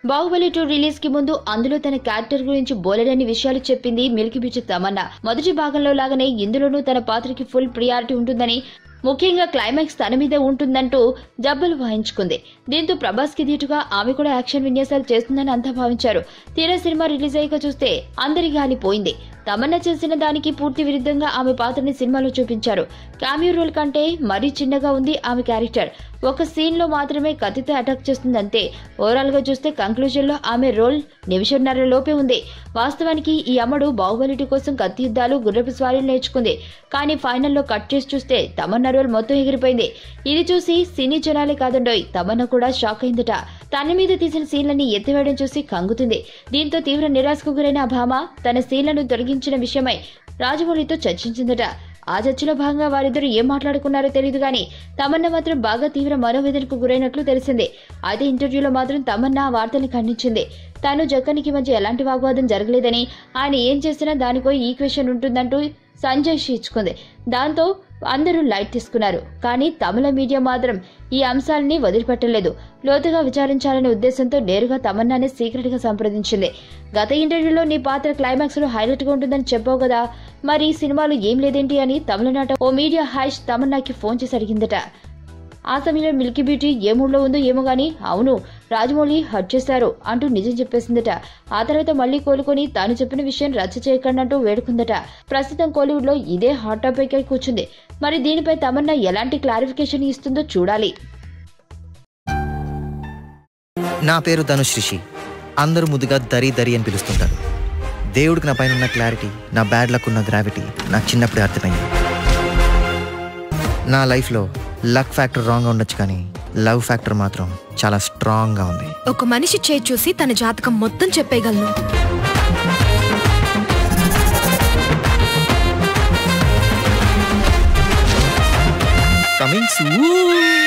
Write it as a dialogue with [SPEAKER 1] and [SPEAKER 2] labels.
[SPEAKER 1] Baahubali 2 release కి ముందు అందులో తన క్యారెక్టర్ గురించి బోలెడని విషయాలు చెప్పింది మిల్కీ బ్యూటీ తమన్నా. మొదటి భాగంలో లాగానే ఇందులోనూ తన పాత్రకి ఫుల్ ప్రియారిటీ ఉంటుందని, ముఖ్యంగా క్లైమాక్స్ తన మీదే ఉంటుందంటూ జబ్బలు వాయించుకుంది. దీంతో ప్రభాస్ కి దీటుగా ఆమె కూడా యాక్షన్ విన్యాసాలు చేస్తుందని అంతా భావించారు. తీరా సినిమా రిలీజ్ అయ్యాక చూస్తే అందరి గాలి పోయింది. తమన్నా చేసిన దానికి పూర్తి విరుద్ధంగా ఆమె పాత్రని సినిమాలో చూపించారు. క్యామియో రోల్ కంటే మరీ చిన్నగా ఉంది ఆమె క్యారెక్టర్. ఒక సీన్ లో మాత్రమే కత్తితో అటాక్ చేస్తుందంతే. ఓవరాల్ గా చూస్తే కంక్లూజన్ లో ఆమె రోల్ నిమిషన్నర లోపే ఉంది. వాస్తవానికి ఈ అమ్మడు బాహుబలి 2 కోసం కత్తి యుద్ధాలు, గుర్రపు స్వారీలు నేర్చుకుంది. కానీ ఫైనల్లో కట్ చేసి చూస్తే తమన్నా రోల్ మొత్తం ఎగిరిపోయింది. ఇది చూసి సినీ జనాలే కాదండోయ్, తమన్నా కూడా షాక్ అయిందట. తన మీద తీసిన సీన్లని ఎత్తివేయడం చూసి కంగుతుంది. దీంతో తీవ్ర నిరాశకు గురైన ఆ భామ తన సీన్లను తొలగించిన విషయమై రాజమౌళితో చర్చించిందట. ఆ చర్చలో భాగంగా వారిద్దరు ఏం మాట్లాడుకున్నారో తెలియదు గానీ తమన్నా మాత్రం బాగా తీవ్ర మనోవేదనకు గురైనట్లు తెలిసింది. అయితే ఇంటర్వ్యూలో మాత్రం తమన్నా ఆ వార్తల్ని ఖండించింది. తాను జక్కనికి మధ్య ఎలాంటి వాగ్వాదం జరగలేదని, ఆయన ఏం చేసినా దానికో ఈక్వేషన్ ఉంటుందంటూ సంజయ్ ఇచ్చుకుంది. దాంతో అందరూ లైట్ తీసుకున్నారు. కానీ తమిళ మీడియా మాత్రం ఈ అంశాలని వదిలిపెట్టలేదు. లోతుగా విచారించాలనే ఉద్దేశంతో నేరుగా తమన్నానే సీక్రెట్ గా సంప్రదించింది. గత ఇంటర్వ్యూలో నీ పాత్ర క్లైమాక్స్ లో హైలైట్ గా ఉంటుందని చెప్పావు కదా, మరి సినిమాలో ఏం లేదేంటి అని తమిళనాట ఓ మీడియా హైష్ తమన్నాకి ఫోన్ చేసి అడిగిందట. ఆ సమయంలో మిల్కీ బ్యూటీ ఏ మూడ్లో ఉందో ఏమో గానీ అవును రాజమౌళి హట్ చేశారు అంటూ నిజం చెప్పేసిందట. ఆ తర్వాత మళ్లీ కోలుకొని తాను చెప్పిన విషయం రచ్చ చేయకండంటూ వేడుకుందట. ప్రస్తుతం కోలీవుడ్ లో ఇదే హాట్ టాపిక్ అయి కూర్చుంది. మరి దీనిపై తమన్నా ఎలాంటి క్లారిఫికేషన్ ఇస్తుందో చూడాలి.
[SPEAKER 2] నా పేరు ధనుష్ రిషి. అందరూ ముద్దుగా దరి దరి అని పిలుస్తుంటారు. దేవుడికి నా పైన ఉన్న క్లారిటీ, నా బ్యాడ్ లక్ ఉన్న గ్రావిటీ నాకు చిన్నప్పుడే అర్థమైంది. నా లైఫ్లో లక్ ఫ్యాక్టర్ రాంగ్ గా ఉండొచ్చు కానీ లవ్ ఫ్యాక్టర్ మాత్రం చాలా స్ట్రాంగ్ గా ఉంది.
[SPEAKER 3] ఒక మనిషి చేయి చూసి తన జాతకం మొత్తం చెప్పేయగలను.
[SPEAKER 2] Coming soon.